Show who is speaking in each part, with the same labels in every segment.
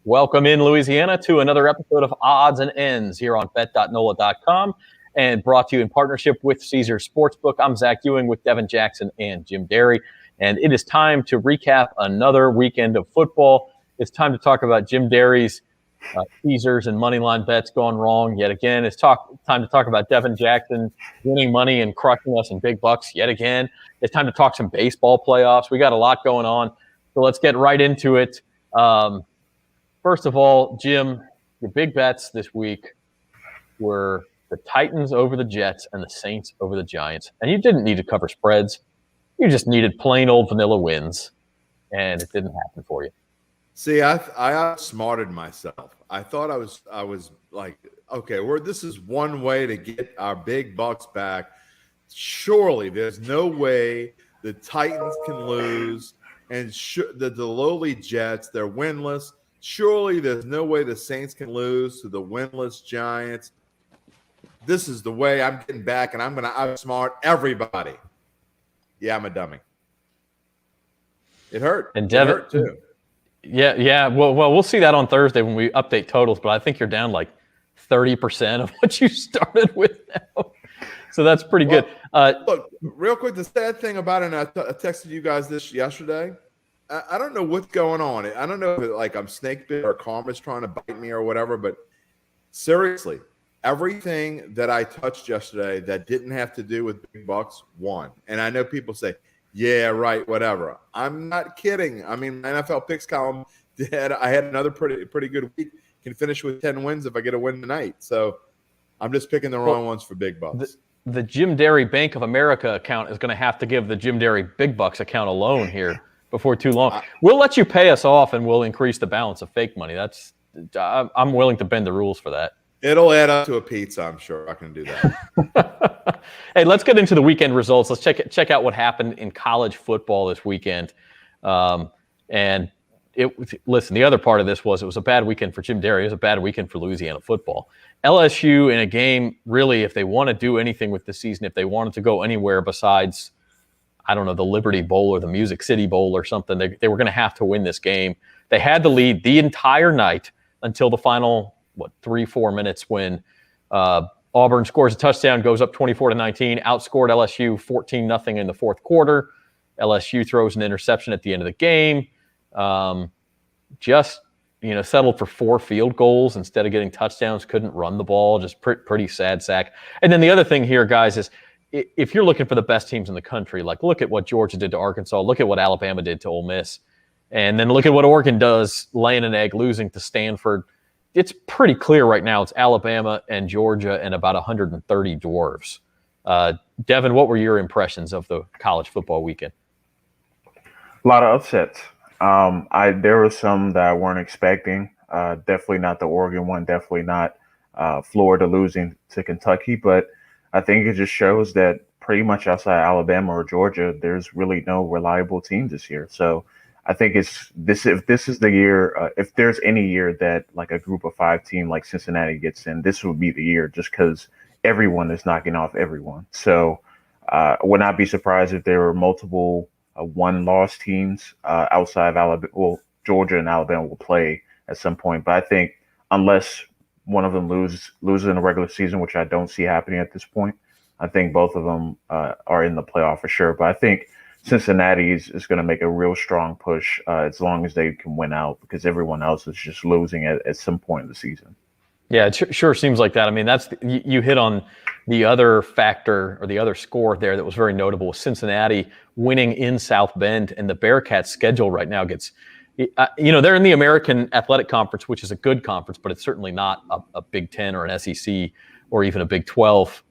Speaker 1: Welcome in, Louisiana, to another episode of Odds and Ends here on bet.NOLA.com and brought to you in partnership with Caesars Sportsbook. I'm Zach Ewing with Devin Jackson and Jim Derry, and it is time to recap another weekend of football. It's time to talk about Jim Derry's teasers and moneyline bets gone wrong yet again. It's time to talk about Devin Jackson winning money and crushing us in big bucks yet again. It's time to talk some baseball playoffs. We got a lot going on, so let's get right into it. First of all, Jim, your big bets this week were the Titans over the Jets and the Saints over the Giants. And you didn't need to cover spreads. You just needed plain old vanilla wins, and it didn't happen for you.
Speaker 2: See, I outsmarted myself. I thought I was like, okay, this is one way to get our big bucks back. Surely there's no way the Titans can lose, and the lowly Jets, they're winless. Surely there's no way the Saints can lose to the winless Giants. This is the way I'm getting back, and I'm going to outsmart everybody. Yeah, I'm a dummy. It hurt.
Speaker 1: And Devin,
Speaker 2: it hurt too.
Speaker 1: Yeah. Well, we'll see that on Thursday when we update totals, but I think you're down like 30% of what you started with now. So that's pretty good.
Speaker 2: Look, real quick, the sad thing about it, and I texted you guys this yesterday, I don't know what's going on. I don't know if like I'm snake bit or karma's trying to bite me or whatever, but seriously, everything that I touched yesterday that didn't have to do with big bucks won. And I know people say, yeah, right, whatever. I'm not kidding. I mean, my NFL picks column, I had another pretty good week. Can finish with 10 wins if I get a win tonight. So I'm just picking the wrong ones for big bucks.
Speaker 1: The Jim Derry Bank of America account is going to have to give the Jim Derry Big Bucks account a loan here before too long. We'll let you pay us off, and we'll increase the balance of fake money. I'm willing to bend the rules for that.
Speaker 2: It'll add up to a pizza, I'm sure. I can do that.
Speaker 1: Hey, let's get into the weekend results. Let's check out what happened in college football this weekend. And listen, the other part of this was it was a bad weekend for Jim Derry. It was a bad weekend for Louisiana football. LSU in a game, really, if they want to do anything with the season, if they wanted to go anywhere besides, I don't know, the Liberty Bowl or the Music City Bowl or something, they were going to have to win this game. They had the lead the entire night until the final, 3-4 minutes when Auburn scores a touchdown, goes up 24-19, outscored LSU 14-0 in the fourth quarter. LSU throws an interception at the end of the game. Settled for 4 field goals instead of getting touchdowns, couldn't run the ball, just pretty sad sack. And then the other thing here, guys, is if you're looking for the best teams in the country, like look at what Georgia did to Arkansas, look at what Alabama did to Ole Miss, and then look at what Oregon does, laying an egg, losing to Stanford. It's pretty clear right now it's Alabama and Georgia and about 130 dwarves. Devin, what were your impressions of the college football weekend?
Speaker 3: A lot of upsets. There were some that I weren't expecting. Definitely not the Oregon one. Definitely not Florida losing to Kentucky. But I think it just shows that pretty much outside Alabama or Georgia, there's really no reliable teams this year. So I think if this is the year, if there's any year that like a group of 5 team like Cincinnati gets in, this would be the year just because everyone is knocking off everyone. So I would not be surprised if there were multiple one-loss teams outside of Alabama. Well, Georgia and Alabama will play at some point, but I think unless one of them loses in the regular season, which I don't see happening at this point, I think both of them are in the playoff for sure. But I think Cincinnati is going to make a real strong push as long as they can win out, because everyone else is just losing at some point in the season.
Speaker 1: Yeah, it sure seems like that. I mean, you hit on the other factor or the other score there that was very notable. Cincinnati winning in South Bend, and the Bearcats' schedule right now gets, they're in the American Athletic Conference, which is a good conference, but it's certainly not a Big Ten or an SEC or even a Big 12.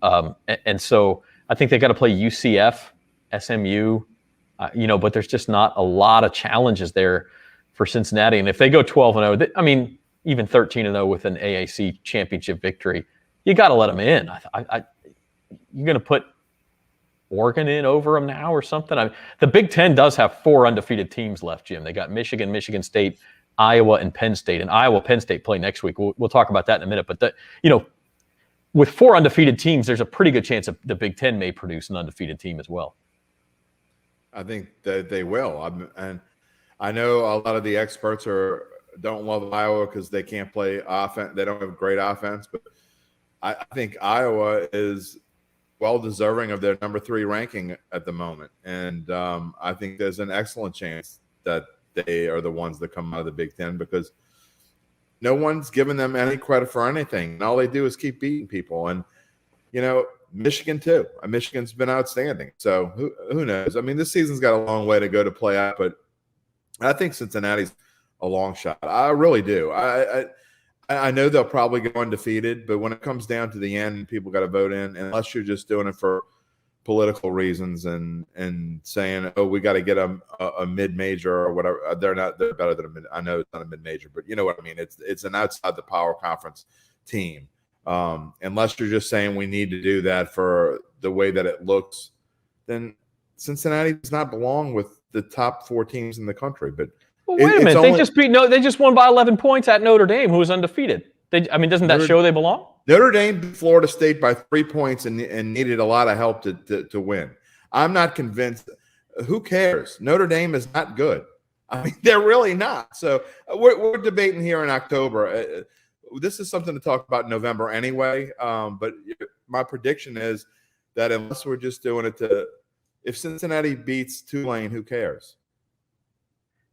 Speaker 1: And so I think they got to play UCF, SMU, but there's just not a lot of challenges there for Cincinnati. And if they go 12-0, I mean, even 13-0 with an AAC championship victory, you got to let them in. You're going to put Oregon in over them now or something? The Big Ten does have 4 undefeated teams left, Jim. They got Michigan, Michigan State, Iowa, and Penn State. And Iowa, Penn State play next week. We'll talk about that in a minute. But with 4 undefeated teams, there's a pretty good chance the Big Ten may produce an undefeated team as well.
Speaker 2: I think that they will. And I know a lot of the experts are don't love Iowa because they can't play offense. They don't have great offense, but I think Iowa is well deserving of their number 3 ranking at the moment. And I think there's an excellent chance that they are the ones that come out of the Big Ten because no one's given them any credit for anything. And all they do is keep beating people. And, Michigan too. Michigan's been outstanding. So who knows? I mean, this season's got a long way to go to play out, but I think Cincinnati's a long shot. I really do. I know they'll probably go undefeated, but when it comes down to the end, people got to vote in, unless you're just doing it for political reasons and saying, oh, we got to get a mid-major or whatever. They're better than a mid. I know it's not a mid-major, but you know what I mean. It's an outside the power conference team. Unless you're just saying we need to do that for the way that it looks, then Cincinnati does not belong with the top 4 teams in the country. But
Speaker 1: wait a minute, they just won by 11 points at Notre Dame, who was undefeated. Doesn't that show they belong?
Speaker 2: Notre Dame beat Florida State by 3 points and needed a lot of help to win. I'm not convinced. Who cares? Notre Dame is not good. I mean, they're really not. So we're debating here in October. This is something to talk about in November anyway. But my prediction is that unless we're just doing it if Cincinnati beats Tulane, who cares?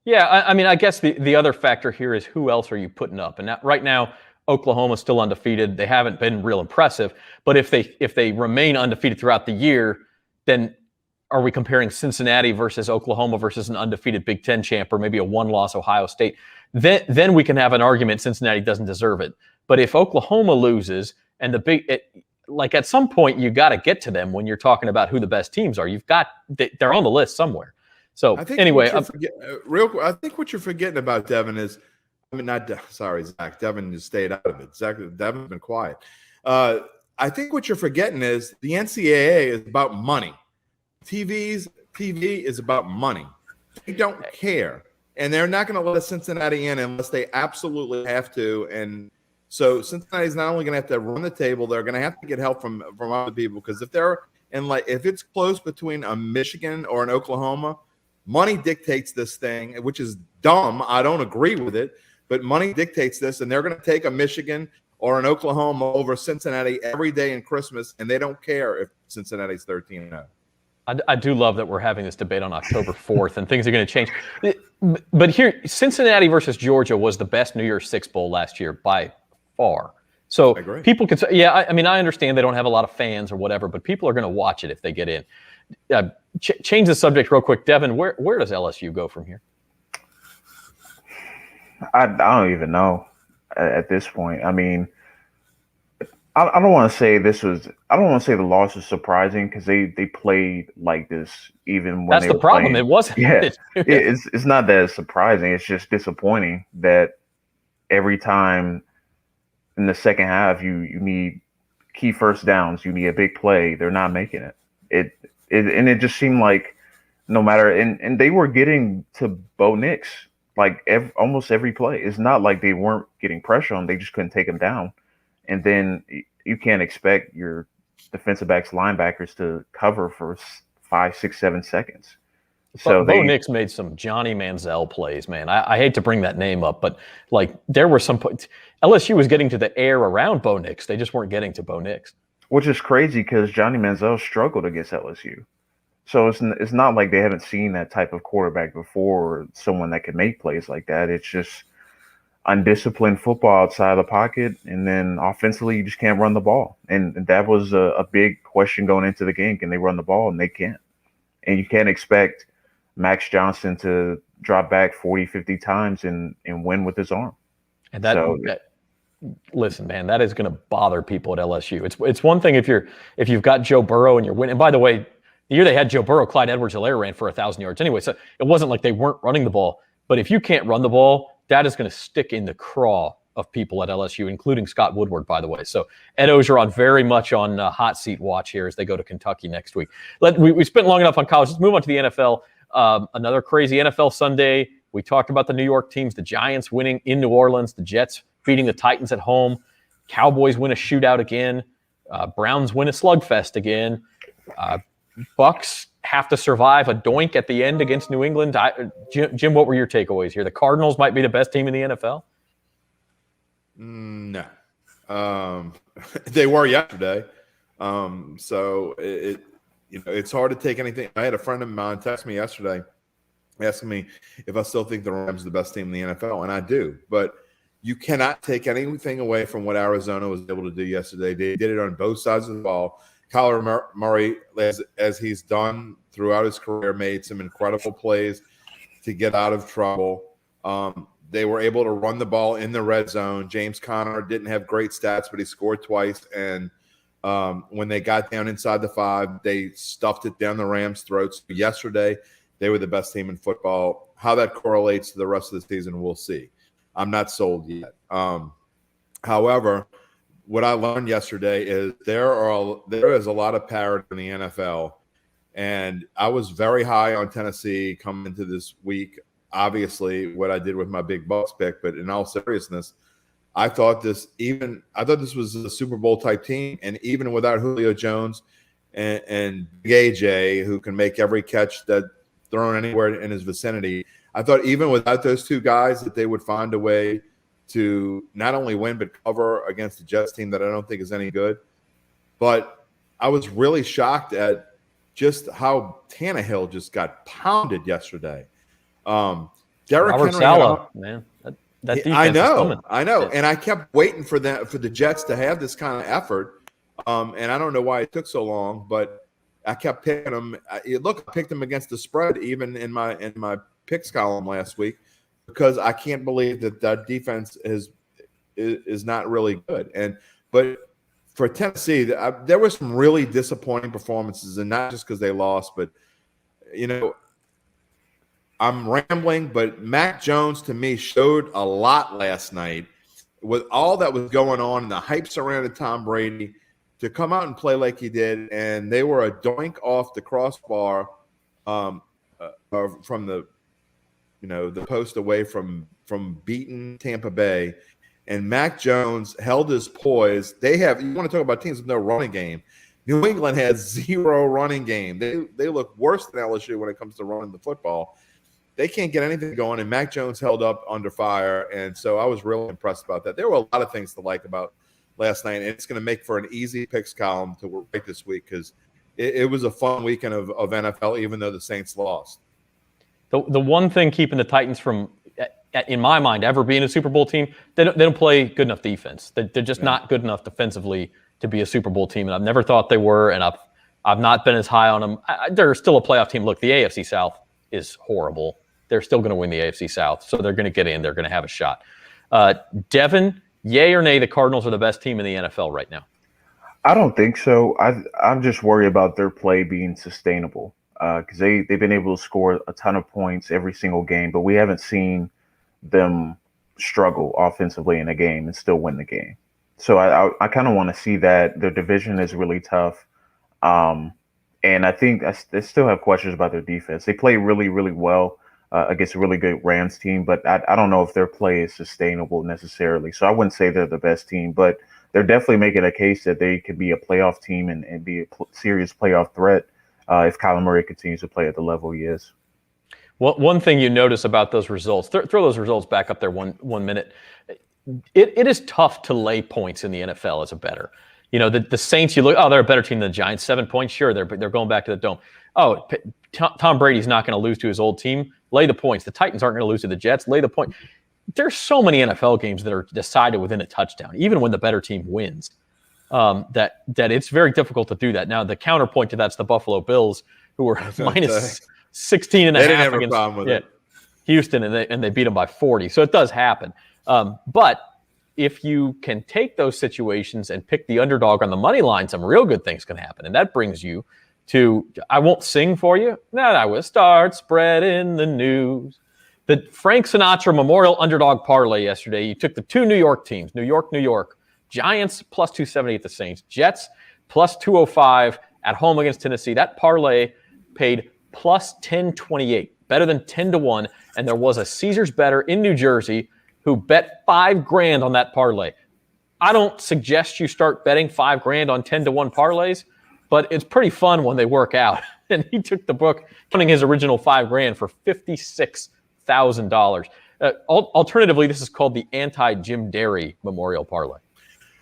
Speaker 1: Yeah, I guess the other factor here is who else are you putting up? And right now, Oklahoma's still undefeated. They haven't been real impressive. But if they remain undefeated throughout the year, then are we comparing Cincinnati versus Oklahoma versus an undefeated Big Ten champ or maybe a one-loss Ohio State? Then we can have an argument Cincinnati doesn't deserve it. But if Oklahoma loses and at some point you got to get to them when you're talking about who the best teams are. They're on the list somewhere. So anyway,
Speaker 2: I think what you're forgetting about Devin is, Zach. Devin just stayed out of it. Devin's been quiet. I think what you're forgetting is the NCAA is about money. TV is about money. They don't care. And they're not going to let Cincinnati in unless they absolutely have to. And so Cincinnati's not only going to have to run the table, they're going to have to get help from other people. Because if it's close between a Michigan or an Oklahoma, money dictates this thing, which is dumb. I don't agree with it, but money dictates this. And they're going to take a Michigan or an Oklahoma over Cincinnati every day in Christmas, and they don't care if Cincinnati's 13-0.
Speaker 1: I do love that we're having this debate on October 4th and things are going to change. But here, Cincinnati versus Georgia was the best New Year's Six Bowl last year by far. So people could say, I understand they don't have a lot of fans or whatever, but people are going to watch it if they get in. Change the subject real quick. Devin, where does LSU go from here?
Speaker 3: I don't even know at this point. I mean, I don't want to say the loss is surprising because they played like this even when
Speaker 1: that's
Speaker 3: they
Speaker 1: the
Speaker 3: were
Speaker 1: problem.
Speaker 3: playing.
Speaker 1: It wasn't.
Speaker 3: Yeah, it's not that it's surprising. It's just disappointing that every time in the second half you need key first downs, you need a big play. They're not making it. It just seemed like no matter and they were getting to Bo Nix like almost every play. It's not like they weren't getting pressure on. They just couldn't take him down. And then you can't expect your defensive backs, linebackers to cover for 5, 6, 7 seconds. So
Speaker 1: Bo Nix made some Johnny Manziel plays, man. I hate to bring that name up, but there were some points. LSU was getting to the air around Bo Nix. They just weren't getting to Bo Nix.
Speaker 3: Which is crazy because Johnny Manziel struggled against LSU. So it's not like they haven't seen that type of quarterback before or someone that can make plays like that. It's just undisciplined football outside the pocket, and then offensively you just can't run the ball. And that was a big question going into the game. Can they run the ball? And they can't. And you can't expect Max Johnson to drop back 40, 50 times and win with his arm.
Speaker 1: And listen, man, that is going to bother people at LSU. It's one thing if you've got Joe Burrow and you're winning. And by the way, the year they had Joe Burrow, Clyde Edwards-Helaire ran for 1,000 yards anyway. So it wasn't like they weren't running the ball. But if you can't run the ball, that is going to stick in the craw of people at LSU, including Scott Woodward, by the way. So Ed Ogeron very much on hot seat watch here as they go to Kentucky next week. We spent long enough on college. Let's move on to the NFL. Another crazy NFL Sunday. We talked about the New York teams, the Giants winning in New Orleans, the Jets beating the Titans at home, Cowboys win a shootout again, Browns win a slugfest again, Bucks have to survive a doink at the end against New England. Jim, what were your takeaways here? The Cardinals might be the best team in the NFL?
Speaker 2: No. They were yesterday. So it's hard to take anything. I had a friend of mine text me yesterday asking me if I still think the Rams are the best team in the NFL, and I do. But you cannot take anything away from what Arizona was able to do yesterday. They did it on both sides of the ball. Kyler Murray, as he's done throughout his career, made some incredible plays to get out of trouble. They were able to run the ball in the red zone. James Conner didn't have great stats, but he scored twice. And when they got down inside the 5, they stuffed it down the Rams' throats. Yesterday, they were the best team in football. How that correlates to the rest of the season, we'll see. I'm not sold yet. However, what I learned yesterday is there is a lot of parity in the NFL. And I was very high on Tennessee coming into this week. Obviously, what I did with my big Bucks pick, but in all seriousness, I thought this was a Super Bowl type team, and even without Julio Jones and Big AJ, who can make every catch that thrown anywhere in his vicinity, I thought even without those two guys that they would find a way to not only win but cover against the Jets team that I don't think is any good. But I was really shocked at just how Tannehill just got pounded yesterday. Derrick
Speaker 1: Robert
Speaker 2: Henry,
Speaker 1: Saleh, man, that defense
Speaker 2: I
Speaker 1: is coming.
Speaker 2: know, and I kept waiting for the Jets to have this kind of effort, and I don't know why it took so long, but I kept picking them. I picked them against the spread even in my picks column last week because I can't believe that defense is not really good. But for Tennessee, there were some really disappointing performances, and not just because they lost, but I'm rambling, but Mac Jones to me showed a lot last night with all that was going on and the hype surrounded Tom Brady to come out and play like he did. And they were a doink off the crossbar from the post away from beaten Tampa Bay. And Mac Jones held his poise. You want to talk about teams with no running game. New England has zero running game. They look worse than LSU when it comes to running the football. They can't get anything going, and Mac Jones held up under fire, and so I was really impressed about that. There were a lot of things to like about last night, and it's going to make for an easy picks column to write this week because it was a fun weekend of NFL, even though the Saints lost.
Speaker 1: The one thing keeping the Titans from, in my mind, ever being a Super Bowl team, they don't play good enough defense. They're just not good enough defensively to be a Super Bowl team, and I've never thought they were, and I've not been as high on them. They're still a playoff team. Look, the AFC South is horrible. They're still going to win the AFC South, so they're going to get in. They're going to have a shot. Devin, yay or nay, the Cardinals are the best team in the NFL right now?
Speaker 3: I don't think so. I'm just worried about their play being sustainable because they've been able to score a ton of points every single game, but we haven't seen them struggle offensively in a game and still win the game. So I kind of want to see that. Their division is really tough. And I think they still have questions about their defense. They play really, really well against a really good Rams team, but I don't know if their play is sustainable necessarily. So I wouldn't say they're the best team, but they're definitely making a case that they could be a playoff team and be a serious playoff threat if Kyler Murray continues to play at the level he is.
Speaker 1: Well, one thing you notice about those results, throw those results back up there one minute. It is tough to lay points in the NFL as a bettor. The Saints, you look, they're a better team than the Giants. 7 points, sure, they're going back to the dome. Tom Brady's not going to lose to his old team. Lay the points. The Titans aren't going to lose to the Jets. Lay the point. There's so many NFL games that are decided within a touchdown, even when the better team wins, that it's very difficult to do that. Now, the counterpoint to that's the Buffalo Bills, who were minus 16 and a half against Houston, and they beat them by 40. So it does happen. But if you can take those situations and pick the underdog on the money line, some real good things can happen. And that brings you to, I won't sing for you. Then I will start spreading the news. The Frank Sinatra Memorial Underdog Parlay yesterday. You took the two New York teams, New York. Giants plus 270 at the Saints. Jets plus 205 at home against Tennessee. That parlay paid plus 1028, better than 10-1. And there was a Caesars bettor in New Jersey who bet $5,000 on that parlay. I don't suggest you start betting $5,000 on 10-1 parlays, but it's pretty fun when they work out. and he took the book, counting his original $5,000 for $56,000. Alternatively, this is called the anti-Jim Derry Memorial Parlay.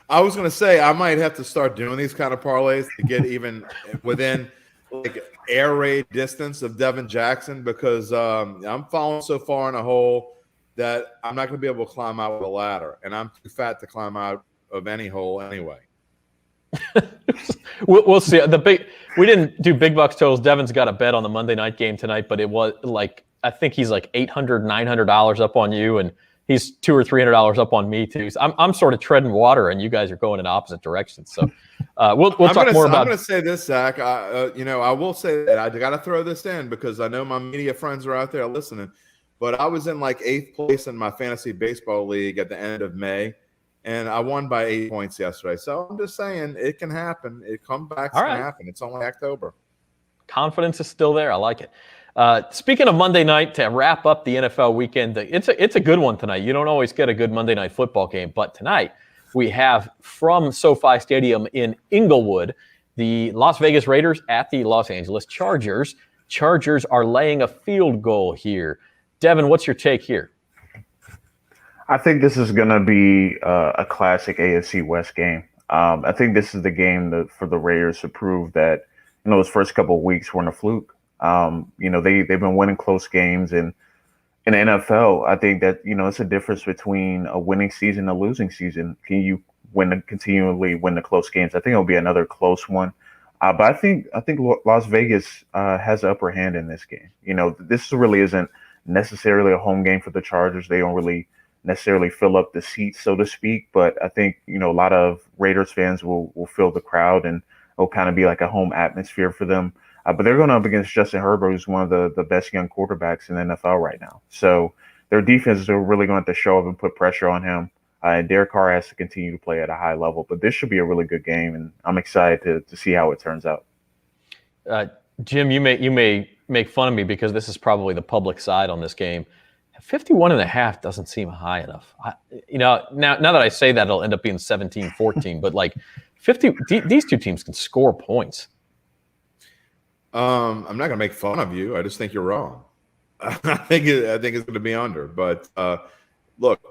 Speaker 2: I was going to say I might have to start doing these kind of parlays to get even within like air raid distance of Devin Jackson, because I'm falling so far in a hole that I'm not going to be able to climb out with a ladder, and I'm too fat to climb out of any hole anyway.
Speaker 1: We'll see. We didn't do big bucks totals. Devin's got a bet on the Monday night game tonight, but it was like, I think he's like $800, $900 up on you, and he's $200 or $300 up on me too. So I'm sort of treading water, and you guys are going in opposite directions. So we'll talk more about.
Speaker 2: I'm going to say this, Zach. I will say that I got to throw this in because I know my media friends are out there listening. But I was in like 8th place in my fantasy baseball league at the end of May, and I won by 8 points yesterday. So I'm just saying it can happen. Comebacks can happen. It's only October. Confidence
Speaker 1: is still there. I like it. Speaking of Monday night, to wrap up the NFL weekend, it's a good one tonight. You don't always get a good Monday night football game, but tonight we have from SoFi Stadium in Inglewood, the Las Vegas Raiders at the Los Angeles Chargers. Chargers are laying a field goal here. Devin, what's your take here?
Speaker 3: I think this is going to be a classic AFC West game. I think this is the game for the Raiders to prove that, those first couple of weeks weren't a fluke. They've been winning close games, and in the NFL, I think that, it's a difference between a winning season and a losing season. Can you continually win the close games? I think it'll be another close one. But I think Las Vegas has the upper hand in this game. This really isn't necessarily a home game for the Chargers. They don't really necessarily fill up the seats, so to speak. But I think, a lot of Raiders fans will fill the crowd, and it'll kind of be like a home atmosphere for them. But they're going up against Justin Herbert, who's one of the best young quarterbacks in the NFL right now. So their defenses are really going to have to show up and put pressure on him. And Derek Carr has to continue to play at a high level. But this should be a really good game, and I'm excited to see how it turns out.
Speaker 1: Jim, you may make fun of me because this is probably the public side on this game. 51.5 doesn't seem high enough. Now that I say that, it'll end up being 17-14. But like 50, these two teams can score points.
Speaker 2: I'm not going to make fun of you. I just think you're wrong. I think it's going to be under. But look,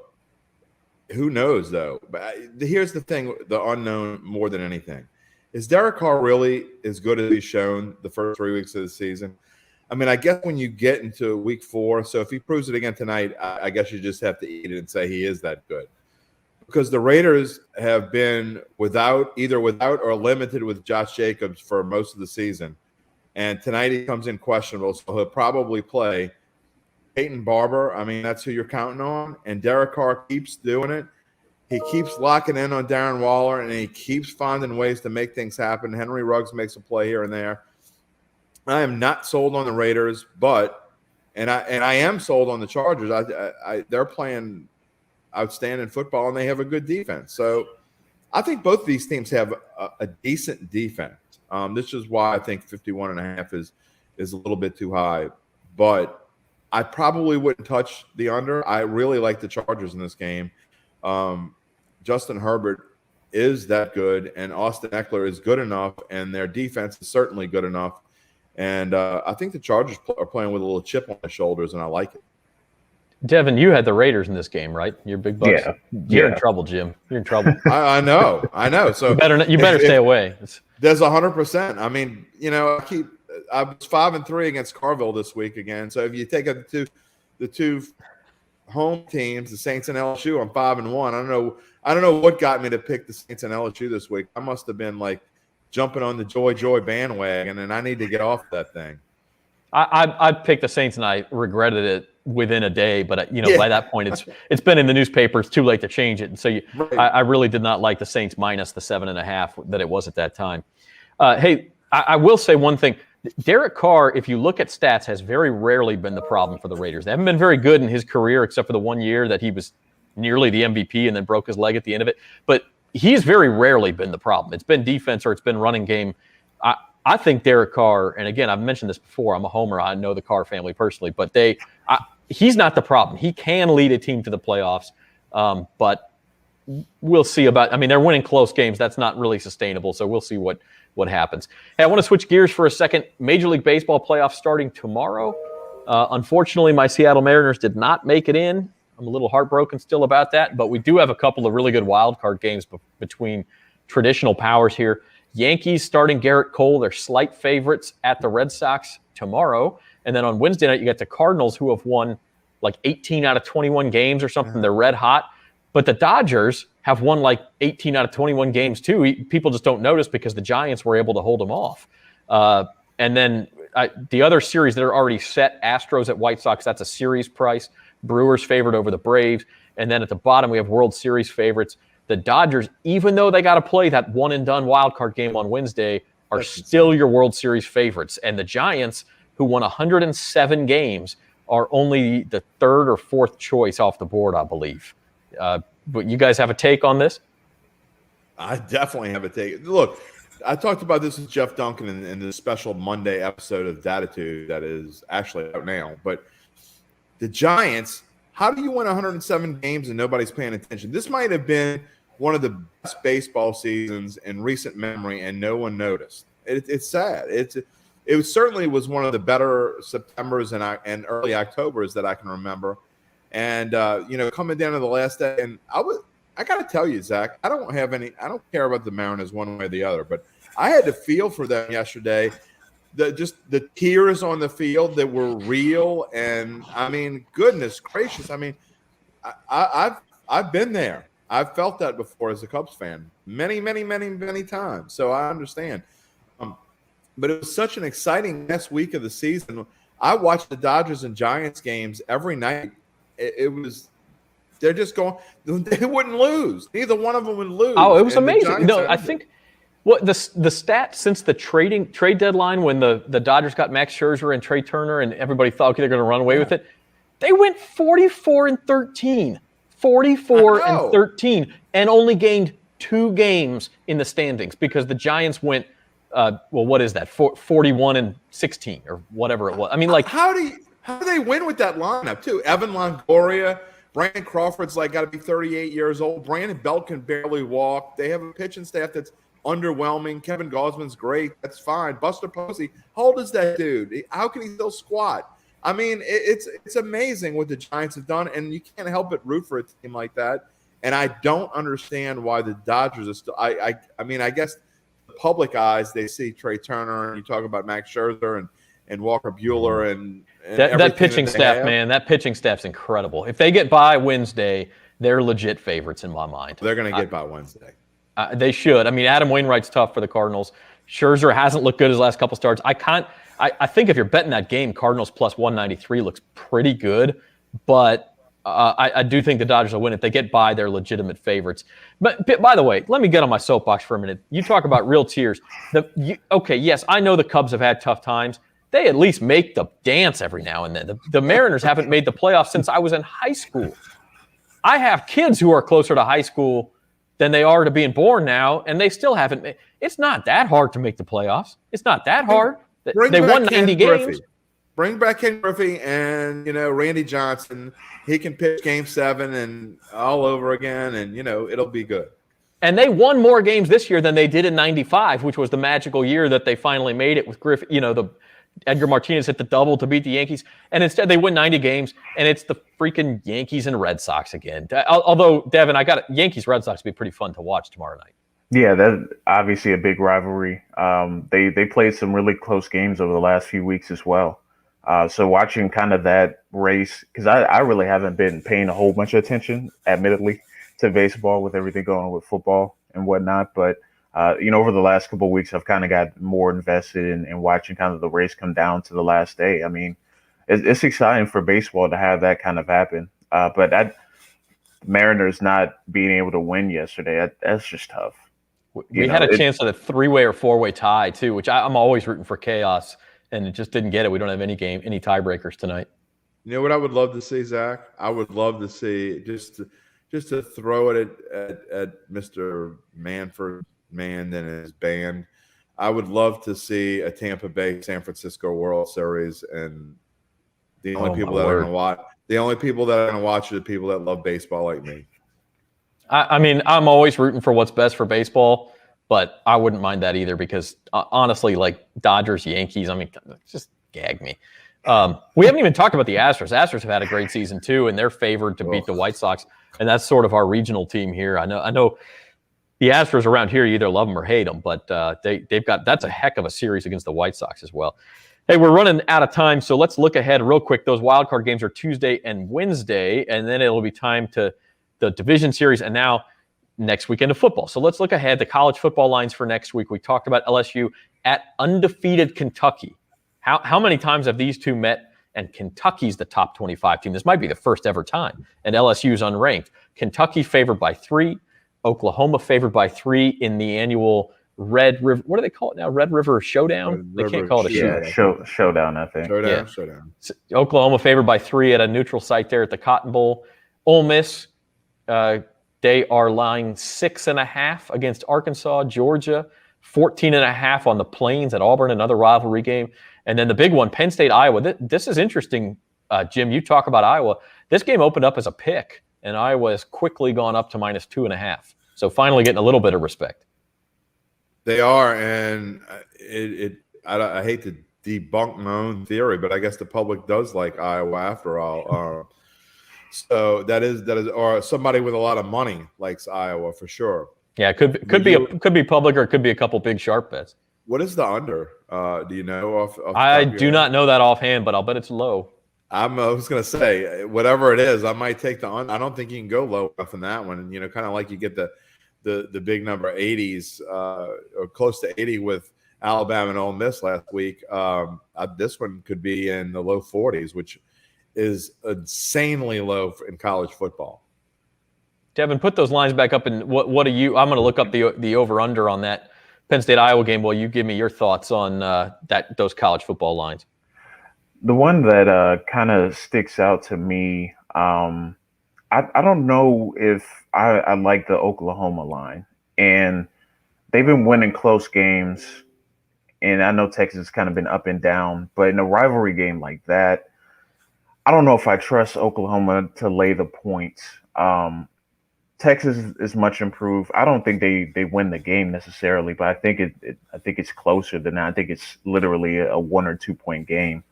Speaker 2: who knows though? But here's the thing: the unknown more than anything. Is Derek Carr really as good as he's shown the first 3 weeks of the season? I mean, I guess when you get into week 4, so if he proves it again tonight, I guess you just have to eat it and say he is that good. Because the Raiders have been without or limited with Josh Jacobs for most of the season. And tonight he comes in questionable, so he'll probably play. Peyton Barber, I mean, that's who you're counting on. And Derek Carr keeps doing it. He keeps locking in on Darren Waller, and he keeps finding ways to make things happen. Henry Ruggs makes a play here and there. I am not sold on the Raiders, and I am sold on the Chargers. They're playing outstanding football, and they have a good defense. So I think both of these teams have a decent defense. This is why I think 51.5 is a little bit too high. But I probably wouldn't touch the under. I really like the Chargers in this game. Justin Herbert is that good, and Austin Eckler is good enough, and their defense is certainly good enough. And I think the Chargers are playing with a little chip on their shoulders, and I like it.
Speaker 1: Devin, you had the Raiders in this game, right? You're big bucks. Yeah. You're in trouble, Jim. You're in trouble.
Speaker 2: I know. So
Speaker 1: you better stay away.
Speaker 2: There's 100%. I mean, I was 5-3 against Carville this week again. So if you take up the two home teams, the Saints and LSU, I'm 5-1. I don't know what got me to pick the Saints and LSU this week. I must have been like jumping on the joy bandwagon, and I need to get off that thing.
Speaker 1: I picked the Saints, and I regretted it within a day. But by that point, it's been in the newspaper. It's too late to change it. And so I really did not like the Saints minus the 7.5 that it was at that time. Hey, I will say one thing. Derek Carr, if you look at stats, has very rarely been the problem for the Raiders. They haven't been very good in his career, except for the 1 year that he was nearly the MVP and then broke his leg at the end of it. But he's very rarely been the problem. It's been defense or it's been running game. I think Derek Carr, and again, I've mentioned this before, I'm a homer. I know the Carr family personally, but he's not the problem. He can lead a team to the playoffs, but we'll see about. I mean, they're winning close games. That's not really sustainable. So we'll see what happens. Hey, I want to switch gears for a second. Major League Baseball playoffs starting tomorrow. Unfortunately, my Seattle Mariners did not make it in. I'm a little heartbroken still about that, but we do have a couple of really good wild card games between traditional powers here. Yankees starting Garrett Cole, they're slight favorites at the Red Sox tomorrow. And then on Wednesday night, you get the Cardinals, who have won like 18 out of 21 games or something. They're red hot. But the Dodgers have won like 18 out of 21 games too. People just don't notice because the Giants were able to hold them off. And then the other series that are already set, Astros at White Sox, that's a series price. Brewers favored over the Braves. And then at the bottom, we have World Series favorites. The Dodgers, even though they got to play that one-and-done wild card game on Wednesday, are still your World Series favorites. And the Giants, who won 107 games, are only the third or fourth choice off the board, I believe. But you guys have a take on this?
Speaker 2: I definitely have a take. Look, I talked about this with Jeff Duncan in the special Monday episode of Datitude that is actually out now. But the Giants, how do you win 107 games and nobody's paying attention? This might have been one of the best baseball seasons in recent memory, and no one noticed. It's sad. It certainly was one of the better Septembers and early Octobers that I can remember. And coming down to the last day, and I got to tell you, Zach, I don't care about the Mariners one way or the other, but I had to feel for them yesterday. The tears on the field that were real, and I mean, goodness gracious, I mean, I've been there. I've felt that before as a Cubs fan, many, many, many, many times. So I understand. But it was such an exciting last week of the season. I watched the Dodgers and Giants games every night. They're just going. They wouldn't lose. Neither one of them would lose.
Speaker 1: Oh, it was amazing. No, I think. What the stat since the trade deadline when the Dodgers got Max Scherzer and Trey Turner and everybody thought, okay, they're going to run away with it. They went 44-13, 44-13, and only gained 2 games in the standings because the Giants went, what is that, 41-16 or whatever it was. I mean, like
Speaker 2: how do they win with that lineup too? Evan Longoria, Brandon Crawford's got to be 38 years old. Brandon Belt can barely walk. They have a pitching staff that's underwhelming. Kevin Gausman's great. That's fine. Buster Posey, how old is that dude? How can he still squat? I mean, it's amazing what the Giants have done, and you can't help but root for a team like that. And I don't understand why the Dodgers are still. I mean, I guess the public eyes, they see Trey Turner, and you talk about Max Scherzer and Walker Buehler and
Speaker 1: that pitching staff, man. That pitching staff's incredible. If they get by Wednesday, they're legit favorites in my mind.
Speaker 2: They're going to get by Wednesday.
Speaker 1: They should. I mean, Adam Wainwright's tough for the Cardinals. Scherzer hasn't looked good his last couple starts. I think if you're betting that game, Cardinals plus 193 looks pretty good. But I do think the Dodgers will win. If they get by, they're legitimate favorites. But by the way, let me get on my soapbox for a minute. You talk about real tears. Okay, yes, I know the Cubs have had tough times. They at least make the dance every now and then. The Mariners haven't made the playoffs since I was in high school. I have kids who are closer to high school than they are to being born now, and they still haven't made. It's not that hard to make the playoffs. It's not that hard. They won 90 games.
Speaker 2: Bring back Ken Griffey and Randy Johnson. He can pitch Game 7 and all over again, and it'll be good.
Speaker 1: And they won more games this year than they did in '95, which was the magical year that they finally made it with Griffey. The Edgar Martinez hit the double to beat the Yankees, and instead they win 90 games, and it's the freaking Yankees and Red Sox again. Although, Devin, Yankees-Red Sox will be pretty fun to watch tomorrow night.
Speaker 3: Yeah, that's obviously a big rivalry. They played some really close games over the last few weeks as well. So watching kind of that race, because I really haven't been paying a whole bunch of attention, admittedly, to baseball with everything going on with football and whatnot, but over the last couple of weeks, I've kind of got more invested in watching kind of the race come down to the last day. I mean, it's exciting for baseball to have that kind of happen. But that Mariners not being able to win yesterday, that's just tough.
Speaker 1: We had a chance at a 3-way or 4-way tie too, which I'm always rooting for chaos, and it just didn't get it. We don't have any tiebreakers tonight.
Speaker 2: You know what I would love to see, Zach? I would love to see just to throw it at Mr. Manford. Man and his band. I would love to see a Tampa Bay San Francisco World Series, and the only people that are going to watch are the people that love baseball like me.
Speaker 1: I mean, I'm always rooting for what's best for baseball, but I wouldn't mind that either because honestly, like Dodgers, Yankees, I mean, just gag me. We haven't even talked about the Astros. Astros have had a great season too, and they're favored to beat the White Sox, and that's sort of our regional team here. I know the Astros around here, you either love them or hate them, but they've got that's a heck of a series against the White Sox as well. Hey, we're running out of time, so let's look ahead real quick. Those wild card games are Tuesday and Wednesday, and then it'll be time to the division series, and now next weekend of football. So let's look ahead. The college football lines for next week. We talked about LSU at undefeated Kentucky. How many times have these two met? And Kentucky's the top 25 team. This might be the first ever time. And LSU's unranked. Kentucky favored by 3. Oklahoma favored by 3 in the annual Red River. What do they call it now? Red River Showdown? They can't call it a
Speaker 3: showdown, I think.
Speaker 2: Showdown.
Speaker 1: So Oklahoma favored by 3 at a neutral site there at the Cotton Bowl. Ole Miss, they are lying 6.5 against Arkansas. Georgia, 14.5 on the Plains at Auburn, another rivalry game. And then the big one, Penn State, Iowa. This is interesting, Jim. You talk about Iowa. This game opened up as a pick, and Iowa has quickly gone up to -2.5. So finally getting a little bit of respect.
Speaker 2: They are, and I hate to debunk my own theory, but I guess the public does like Iowa after all. So that is, or somebody with a lot of money likes Iowa for sure.
Speaker 1: Yeah, it could be public, or it could be a couple big sharp bets.
Speaker 2: What is the under? Do you know off
Speaker 1: I do not know that offhand, but I'll bet it's low.
Speaker 2: I was going to say, whatever it is, I might take the under. I don't think you can go low enough in that one. And, kind of like you get the big number 80s or close to 80 with Alabama and Ole Miss last week. This one could be in the low 40s, which is insanely low in college football.
Speaker 1: Devin, put those lines back up. And what do you? I'm going to look up the over under on that Penn State Iowa game. While you give me your thoughts on those college football lines.
Speaker 3: The one that kind of sticks out to me, I don't know if I like the Oklahoma line, and they've been winning close games, and I know Texas has kind of been up and down, but in a rivalry game like that, I don't know if I trust Oklahoma to lay the points. Texas is much improved. I don't think they win the game necessarily, but I think it's closer than that. I think it's literally a 1 or 2 point game.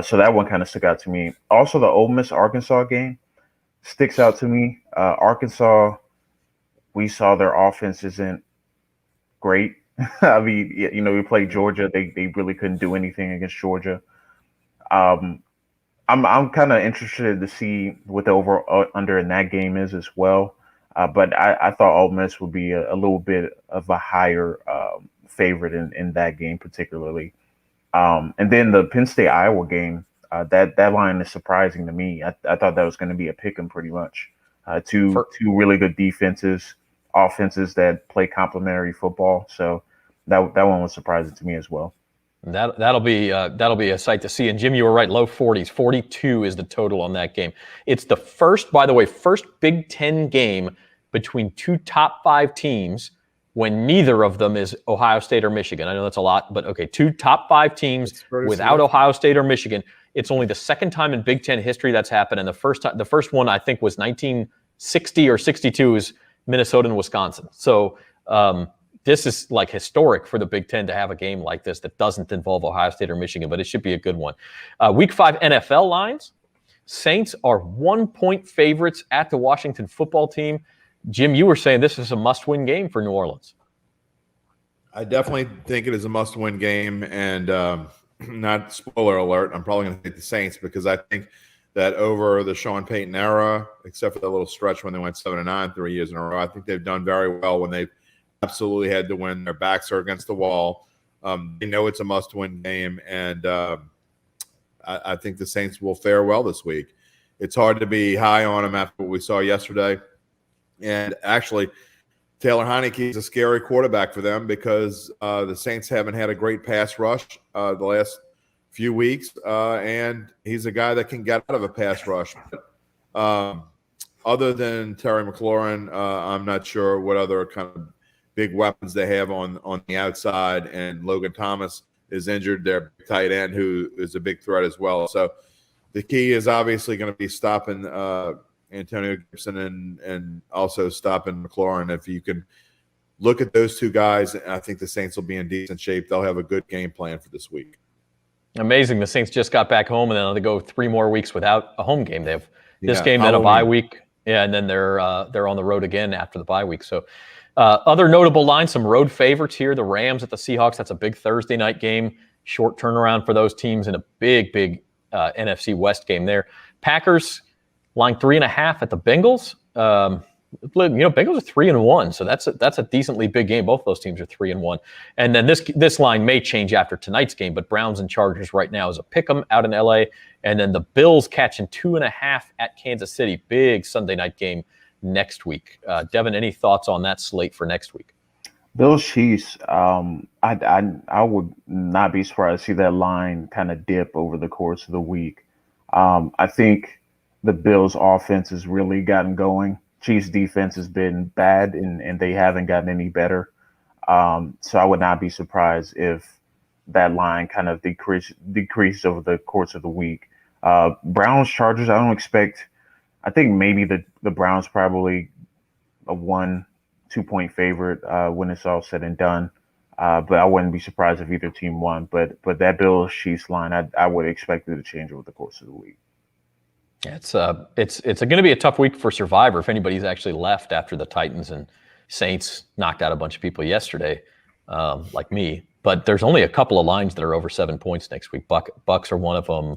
Speaker 3: So that one kind of stuck out to me. Also, the Ole Miss Arkansas game sticks out to me. Arkansas, we saw their offense isn't great. I mean, we played Georgia. They really couldn't do anything against Georgia. I'm kind of interested to see what the over under in that game is as well. But I thought Ole Miss would be a little bit of a higher favorite in that game particularly. And then the Penn State Iowa game, that line is surprising to me. I thought that was going to be a pick 'em pretty much. Two really good offenses that play complementary football. So that one was surprising to me as well.
Speaker 1: That'll be a sight to see. And Jim, you were right. Low 40s. 42 is the total on that game. It's the first Big Ten game between two top 5 teams when neither of them is Ohio State or Michigan. I know that's a lot, but okay, 2 top 5 teams without Ohio State or Michigan. It's only the second time in Big Ten history that's happened, and the first one I think was 1960 or 62 is Minnesota and Wisconsin. So this is like historic for the Big Ten to have a game like this that doesn't involve Ohio State or Michigan, but it should be a good one. Week 5 NFL lines. Saints are 1 point favorites at the Washington football team. Jim, you were saying this is a must-win game for New Orleans.
Speaker 2: I definitely think it is a must-win game, and not spoiler alert, I'm probably going to take the Saints because I think that over the Sean Payton era, except for that little stretch when they went 7-9 3 years in a row, I think they've done very well when they've absolutely had to win. Their backs are against the wall. They know it's a must-win game, and I think the Saints will fare well this week. It's hard to be high on them after what we saw yesterday. And actually, Taylor Heineke is a scary quarterback for them because the Saints haven't had a great pass rush the last few weeks, and he's a guy that can get out of a pass rush. Other than Terry McLaurin, I'm not sure what other kind of big weapons they have on the outside, and Logan Thomas is injured, their tight end, who is a big threat as well. So the key is obviously going to be stopping Antonio Gibson and also stopping McLaurin. If you can look at those two guys, I think the Saints will be in decent shape. They'll have a good game plan for this week.
Speaker 1: Amazing. The Saints just got back home, and then they go 3 more weeks without a home game. They have this game,
Speaker 2: Halloween.
Speaker 1: then a bye week. Yeah, and then they're on the road again after the bye week. So other notable lines, some road favorites here. The Rams at the Seahawks. That's a big Thursday night game. Short turnaround for those teams in a big NFC West game there. Packers line 3.5 at the Bengals. Bengals are 3-1, so that's a decently big game. Both of those teams are 3-1, and then this line may change after tonight's game. But Browns and Chargers right now is a pick'em out in LA, and then the Bills catching 2.5 at Kansas City. Big Sunday night game next week. Devin, any thoughts on that slate for next week?
Speaker 3: Bills Chiefs. I would not be surprised to see that line kind of dip over the course of the week. I think the Bills offense has really gotten going. Chiefs defense has been bad and they haven't gotten any better. So I would not be surprised if that line kind of decreased over the course of the week. Browns Chargers, I think maybe the Browns probably a 1-2 point favorite when it's all said and done. But I wouldn't be surprised if either team won. But that Bills Chiefs line, I would expect it to change over the course of the week.
Speaker 1: Yeah, it's going to be a tough week for Survivor if anybody's actually left after the Titans and Saints knocked out a bunch of people yesterday, like me. But there's only a couple of lines that are over 7 points next week. Bucks are one of them.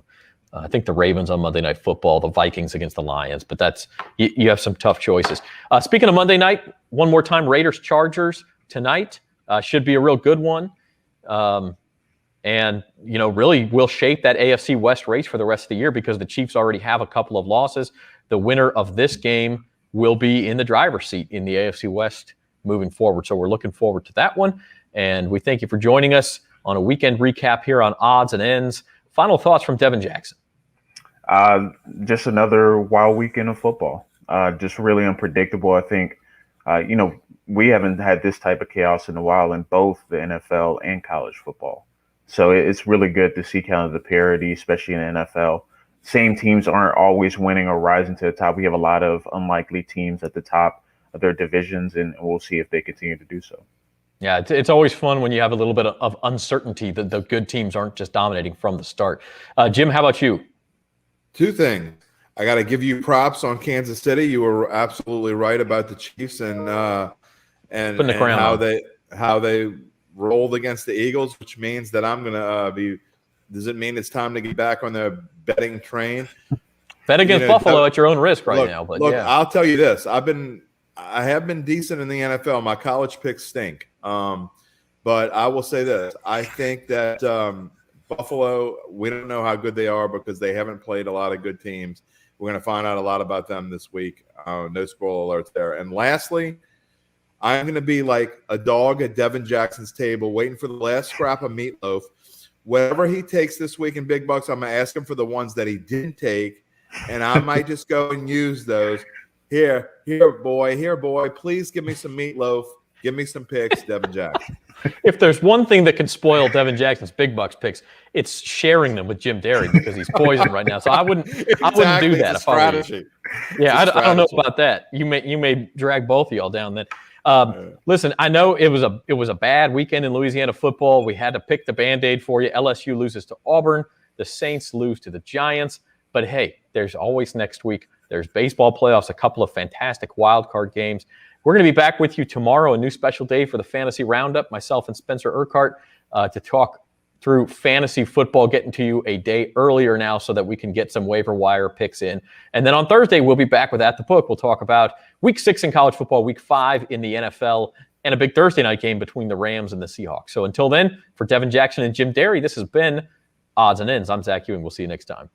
Speaker 1: I think the Ravens on Monday Night Football, the Vikings against the Lions. But you have some tough choices. Speaking of Monday night, one more time, Raiders Chargers tonight should be a real good one. And, really will shape that AFC West race for the rest of the year because the Chiefs already have a couple of losses. The winner of this game will be in the driver's seat in the AFC West moving forward. So we're looking forward to that one. And we thank you for joining us on a weekend recap here on Odds and Ends. Final thoughts from Devin Jackson.
Speaker 3: Just another wild weekend of football. Just really unpredictable. I think, we haven't had this type of chaos in a while in both the NFL and college football. So it's really good to see kind of the parity, especially in the NFL. Same teams aren't always winning or rising to the top. We have a lot of unlikely teams at the top of their divisions, and we'll see if they continue to do so.
Speaker 1: Yeah, it's always fun when you have a little bit of uncertainty that the good teams aren't just dominating from the start. Jim, how about you?
Speaker 2: 2 things. I got to give you props on Kansas City. You were absolutely right about the Chiefs and how they rolled against the Eagles, which means that I'm going to be – does it mean it's time to get back on the betting train?
Speaker 1: Bet against Buffalo at your own risk now. But
Speaker 2: look,
Speaker 1: yeah.
Speaker 2: I'll tell you this. I have been decent in the NFL. My college picks stink. But I will say this. I think that Buffalo, we don't know how good they are because they haven't played a lot of good teams. We're going to find out a lot about them this week. No spoiler alerts there. And lastly, I'm going to be like a dog at Devin Jackson's table waiting for the last scrap of meatloaf. Whatever he takes this week in big bucks, I'm going to ask him for the ones that he didn't take, and I might just go and use those. Here, boy, please give me some meatloaf. Give me some picks, Devin Jackson.
Speaker 1: If there's one thing that can spoil Devin Jackson's big bucks picks, it's sharing them with Jim Derry because he's poisoned right now. So I wouldn't do that if I were you. Yeah, I don't know about that. You may drag both of y'all down then. Listen, I know it was a bad weekend in Louisiana football. We had to pick the Band-Aid for you. LSU loses to Auburn. The Saints lose to the Giants. But hey, there's always next week. There's baseball playoffs, a couple of fantastic wild card games. We're going to be back with you tomorrow, a new special day for the Fantasy Roundup, myself and Spencer Urquhart, to talk through fantasy football, getting to you a day earlier now so that we can get some waiver wire picks in. And then on Thursday, we'll be back with At the Book. We'll talk about Week 6 in college football, Week 5 in the NFL, and a big Thursday night game between the Rams and the Seahawks. So until then, for Devin Jackson and Jim Derry, this has been Odds and Ends. I'm Zach Ewing. We'll see you next time.